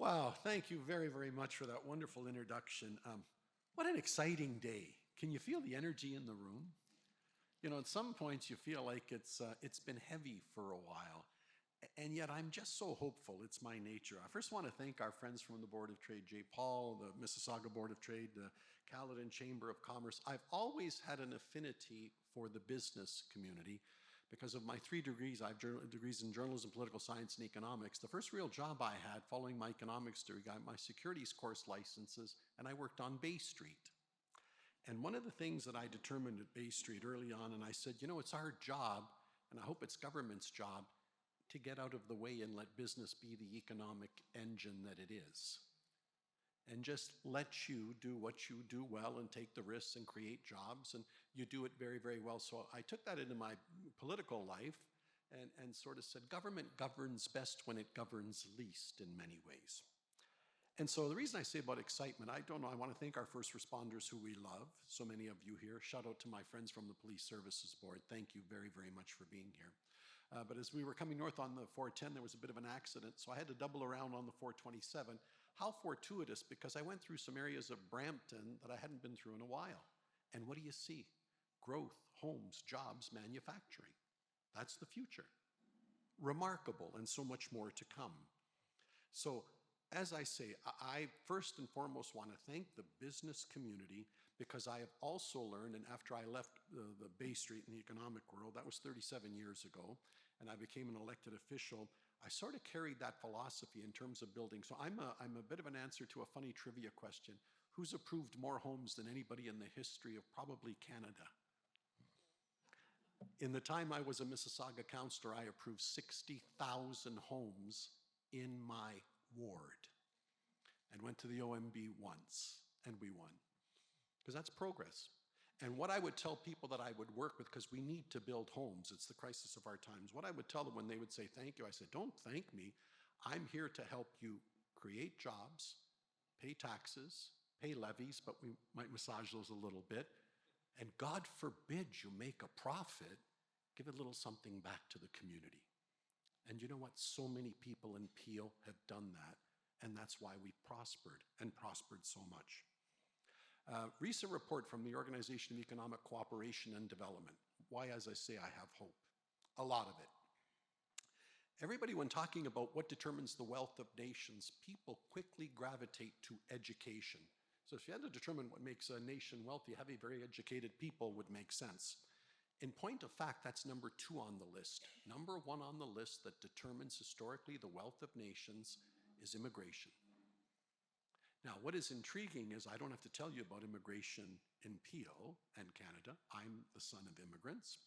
Wow, thank you very, very much for that wonderful introduction. What an exciting day. Can you feel the energy in the room? You know, at some points you feel like it's been heavy for a while, and yet I'm just so hopeful. It's my nature. I first want to thank our friends from the Board of Trade, J. Paul, the Mississauga Board of Trade, the Caledon Chamber of Commerce. I've always had an affinity for the business community because of my 3 degrees. I have degrees in journalism, political science, and economics. The first real job I had following my economics degree, I got my securities course licenses, and I worked on Bay Street. And one of the things that I determined at Bay Street early on, and I said, you know, it's our job, and I hope it's government's job, to get out of the way and let business be the economic engine that it is. And just let you do what you do well and take the risks and create jobs, and you do it very, very well. So I took that into my political life and sort of said, government governs best when it governs least in many ways. And so the reason I say about excitement, I don't know, I want to thank our first responders who we love, so many of you here. Shout out to my friends from the Police Services Board. Thank you very, very much for being here. But as we were coming north on the 410, there was a bit of an accident, so I had to double around on the 427. How fortuitous, because I went through some areas of Brampton that I hadn't been through in a while. And what do you see? Growth, homes, jobs, manufacturing. That's the future. Remarkable, and so much more to come. So, as I say, I first and foremost want to thank the business community, because I have also learned, and after I left the Bay Street in the economic world, that was 37 years ago, and I became an elected official, I sort of carried that philosophy in terms of building. So I'm a bit of an answer to a funny trivia question. Who's approved more homes than anybody in the history of probably Canada? In the time I was a Mississauga councillor, I approved 60,000 homes in my ward, and went to the OMB once, and we won. Because that's progress. And what I would tell people that I would work with, because we need to build homes, it's the crisis of our times, what I would tell them when they would say thank you, I said, don't thank me. I'm here to help you create jobs, pay taxes, pay levies, but we might massage those a little bit. And God forbid you make a profit, give a little something back to the community. And you know what? So many people in Peel have done that, and that's why we've prospered, and prospered so much. Recent report from the Organization of Economic Cooperation and Development. Why, as I say, I have hope. A lot of it. Everybody, when talking about what determines the wealth of nations, people quickly gravitate to education. So if you had to determine what makes a nation wealthy, having very educated people would make sense. In point of fact, that's number 2 on the list. Number 1 on the list that determines historically the wealth of nations is immigration. Now, what is intriguing is I don't have to tell you about immigration in Peel and Canada. I'm the son of immigrants.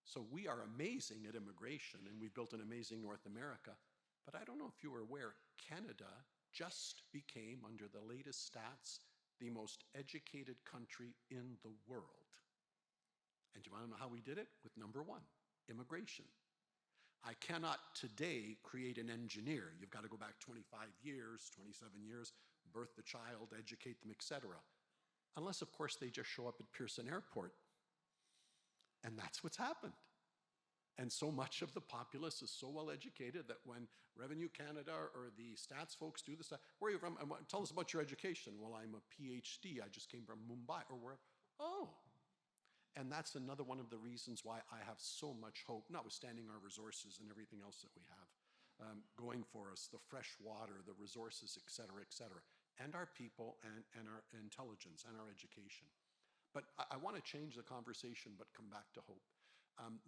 So we are amazing at immigration, and we've built an amazing North America. But I don't know if you were aware, Canada just became, under the latest stats, the most educated country in the world. And do you want to know how we did it? With number 1, immigration. I cannot today create an engineer. You've got to go back 25 years, 27 years, birth the child, educate them, etc. Unless, of course, they just show up at Pearson Airport. And that's what's happened. And so much of the populace is so well educated that when Revenue Canada or the stats folks do the stuff, where are you from? Tell us about your education. Well, I'm a PhD. I just came from Mumbai. Or where? Oh. And that's another one of the reasons why I have so much hope, notwithstanding our resources and everything else that we have going for us, the fresh water, the resources, et cetera, and our people and our intelligence and our education. But I want to change the conversation, but come back to hope.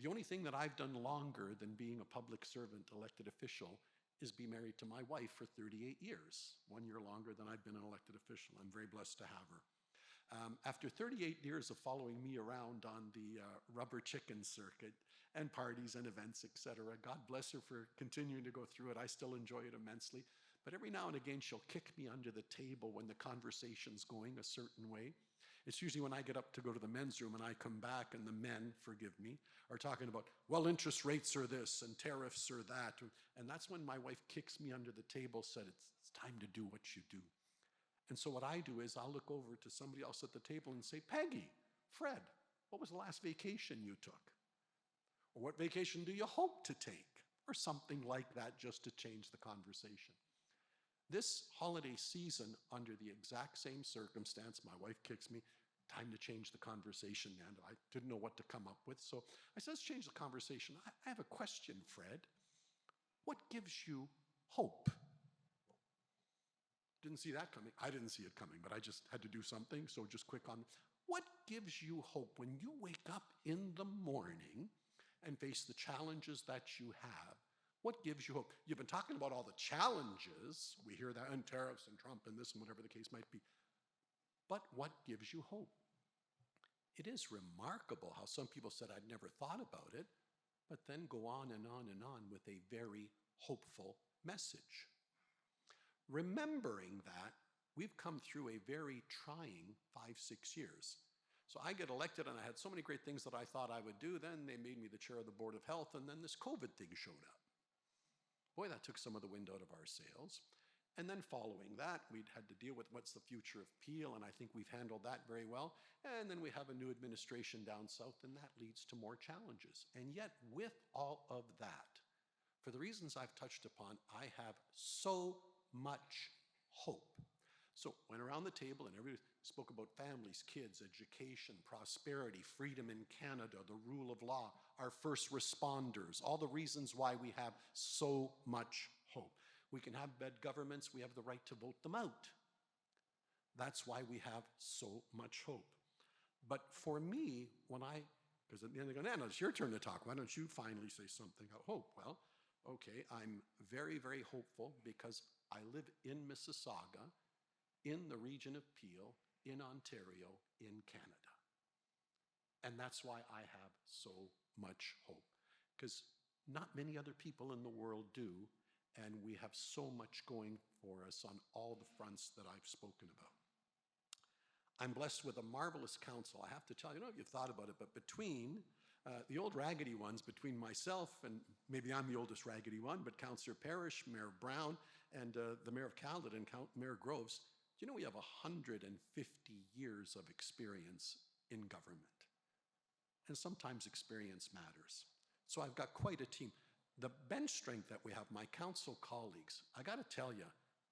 The only thing that I've done longer than being a public servant, elected official, is be married to my wife for 38 years, 1 year longer than I've been an elected official. I'm very blessed to have her. After 38 years of following me around on the rubber chicken circuit and parties and events, etc., God bless her for continuing to go through it. I still enjoy it immensely. But every now and again, she'll kick me under the table when the conversation's going a certain way. It's usually when I get up to go to the men's room and I come back and the men, forgive me, are talking about, well, interest rates are this and tariffs are that. And that's when my wife kicks me under the table, said, it's time to do what you do. And so what I do is I'll look over to somebody else at the table and say, Peggy, Fred, what was the last vacation you took? Or what vacation do you hope to take? Or something like that, just to change the conversation. This holiday season, under the exact same circumstance, my wife kicks me, time to change the conversation, Nando. I didn't know what to come up with, so I said, let's change the conversation. I have a question, Fred. What gives you hope? Didn't see that coming. I didn't see it coming, but I just had to do something, so just quick on. What gives you hope when you wake up in the morning and face the challenges that you have? What gives you hope? You've been talking about all the challenges. We hear that, and tariffs and Trump and this and whatever the case might be. But what gives you hope? It is remarkable how some people said, I'd never thought about it, but then go on and on and on with a very hopeful message. Remembering that, we've come through a very trying 5-6 years. So I get elected and I had so many great things that I thought I would do. Then they made me the chair of the Board of Health, and then this COVID thing showed up. Boy, that took some of the wind out of our sails. And then following that, we'd had to deal with what's the future of Peel, and I think we've handled that very well. And then we have a new administration down south, and that leads to more challenges. And yet, with all of that, for the reasons I've touched upon, I have so much hope. So went around the table and everybody spoke about families, kids, education, prosperity, freedom in Canada, the rule of law, our first responders, all the reasons why we have so much hope. We can have bad governments, we have the right to vote them out. That's why we have so much hope. But for me, because at the end they go, Nando, it's your turn to talk. Why don't you finally say something about hope? Well, okay, I'm very, very hopeful because I live in Mississauga, in the region of Peel, in Ontario, in Canada. And that's why I have so much hope, because not many other people in the world do, and we have so much going for us on all the fronts that I've spoken about. I'm blessed with a marvelous council. I have to tell you, I don't know if you've thought about it, but between the old raggedy ones, between myself, and maybe I'm the oldest raggedy one, but Councillor Parrish, Mayor Brown, and the Mayor of Caledon, Mayor Groves, do you know we have 150 years of experience in government? And sometimes experience matters. So I've got quite a team. The bench strength that we have, my council colleagues, I got to tell you,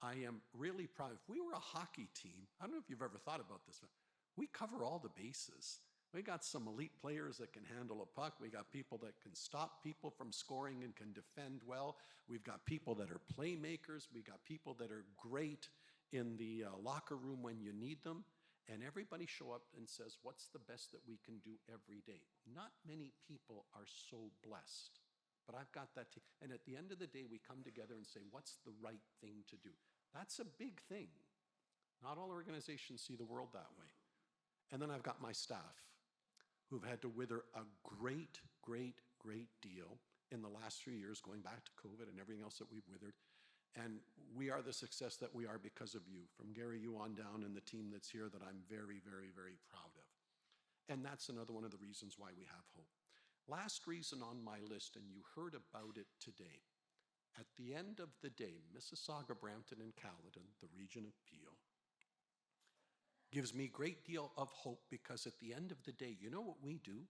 I am really proud. If we were a hockey team, I don't know if you've ever thought about this, but we cover all the bases. We got some elite players that can handle a puck. We got people that can stop people from scoring and can defend well. We've got people that are playmakers. We got people that are great in the locker room when you need them. And everybody show up and says, what's the best that we can do every day? Not many people are so blessed, but I've got that team. And at the end of the day, we come together and say, what's the right thing to do? That's a big thing. Not all organizations see the world that way. And then I've got my staff who've had to wither a great, great, great deal in the last 3 years, going back to COVID and everything else that we've withered. And we are the success that we are because of you, from Gary, you on down, and the team that's here that I'm very, very, very proud of. And that's another one of the reasons why we have hope. Last reason on my list, and you heard about it today. At the end of the day, Mississauga, Brampton, and Caledon, the region of Peel, gives me a great deal of hope because at the end of the day, you know what we do?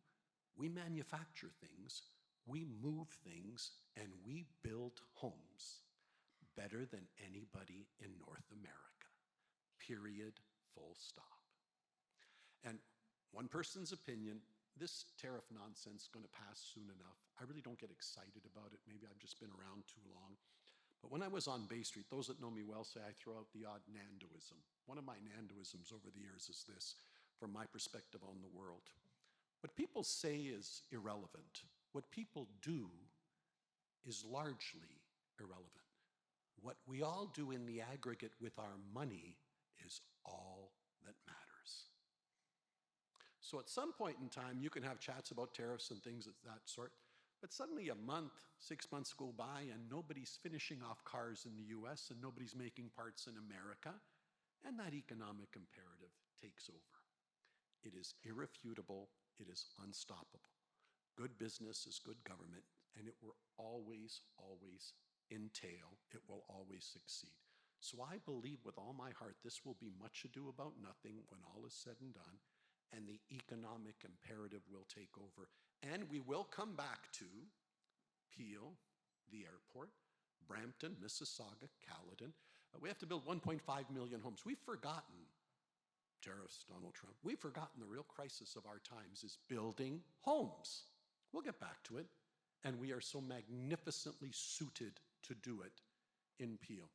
We manufacture things, we move things, and we build homes better than anybody in North America. Period, full stop. And one person's opinion, this tariff nonsense is going to pass soon enough. I really don't get excited about it. Maybe I've just been around too long. But when I was on Bay Street, those that know me well say I throw out the odd Nandoism. One of my Nandoisms over the years is this, from my perspective on the world. What people say is irrelevant. What people do is largely irrelevant. What we all do in the aggregate with our money is all that matters. So at some point in time, you can have chats about tariffs and things of that sort, but suddenly a month, 6 months go by and nobody's finishing off cars in the US and nobody's making parts in America, and that economic imperative takes over. It is irrefutable, it is unstoppable. Good business is good government, and it will always, always entail, it will always succeed. So I believe with all my heart this will be much ado about nothing when all is said and done, and the economic imperative will take over. And we will come back to Peel, the airport, Brampton, Mississauga, Caledon, We have to build 1.5 million homes. We've forgotten, terrorist Donald Trump, we've forgotten the real crisis of our times is building homes. We'll get back to it. And we are so magnificently suited to do it in Peel.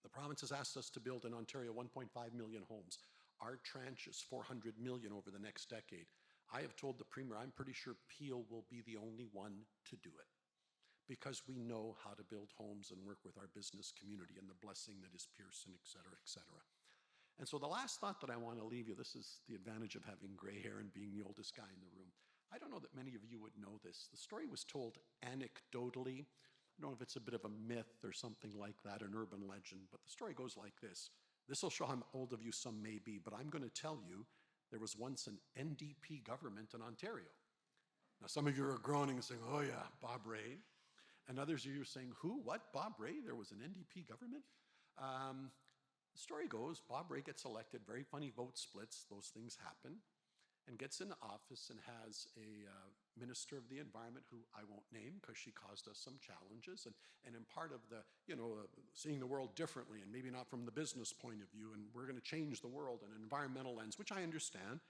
The province has asked us to build in Ontario 1.5 million homes. Our tranche is 400 million over the next decade. I have told the Premier I'm pretty sure Peel will be the only one to do it because we know how to build homes and work with our business community and the blessing that is Pearson, et cetera, et cetera. And so the last thought that I want to leave you, this is the advantage of having gray hair and being the oldest guy in the room. I don't know that many of you would know this. The story was told anecdotally. I don't know if it's a bit of a myth or something like that, an urban legend, but the story goes like this. This will show how old of you some may be, but I'm going to tell you there was once an NDP government in Ontario. Now, some of you are groaning and saying, oh yeah, Bob Rae. And others of you are saying, who, what, Bob Rae? There was an NDP government? The story goes, Bob Rae gets elected, very funny vote splits, those things happen, and gets into office and has a Minister of the Environment who I won't name because she caused us some challenges. And in part of the, seeing the world differently and maybe not from the business point of view, and we're going to change the world in an environmental lens, which I understand.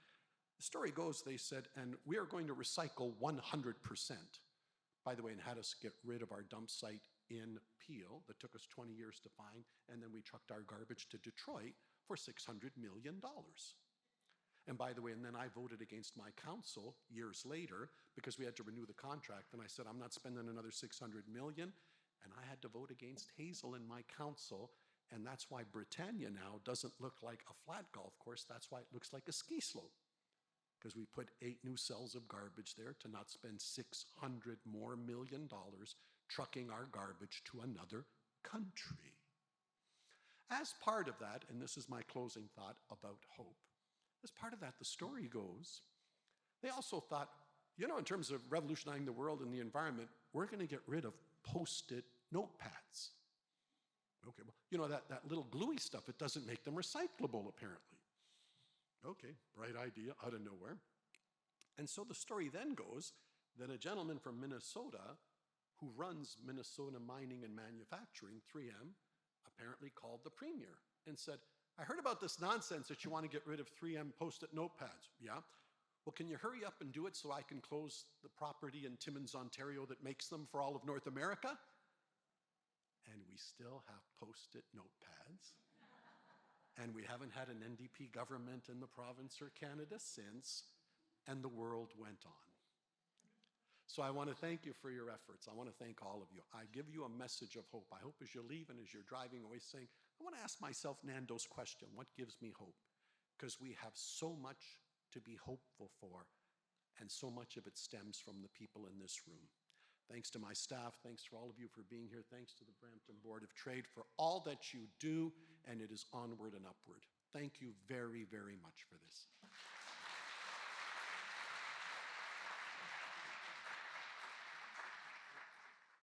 The story goes, they said, and we are going to recycle 100%. By the way, and had us get rid of our dump site in Peel that took us 20 years to find, and then we trucked our garbage to Detroit for $600 million. And by the way, and then I voted against my council years later because we had to renew the contract. And I said, I'm not spending another $600 million. And I had to vote against Hazel in my council. And that's why Britannia now doesn't look like a flat golf course. That's why it looks like a ski slope. Because we put 8 new cells of garbage there to not spend $600 million more trucking our garbage to another country. As part of that, and this is my closing thought about hope, as part of that, the story goes, they also thought, in terms of revolutionizing the world and the environment, we're going to get rid of Post-it notepads. Okay, well, that little gluey stuff, it doesn't make them recyclable, apparently. Okay, bright idea out of nowhere. And so the story then goes that a gentleman from Minnesota who runs Minnesota Mining and Manufacturing, 3M, apparently called the Premier and said, I heard about this nonsense that you want to get rid of 3M Post-it notepads. Yeah? Well, can you hurry up and do it so I can close the property in Timmins, Ontario that makes them for all of North America? And we still have Post-it notepads. And we haven't had an NDP government in the province or Canada since, and the world went on. So I want to thank you for your efforts. I want to thank all of you. I give you a message of hope. I hope as you leave and as you're driving away saying, I want to ask myself Nando's question, what gives me hope? Because we have so much to be hopeful for, and so much of it stems from the people in this room. Thanks to my staff, thanks to all of you for being here, thanks to the Brampton Board of Trade for all that you do, and it is onward and upward. Thank you very, very much for this.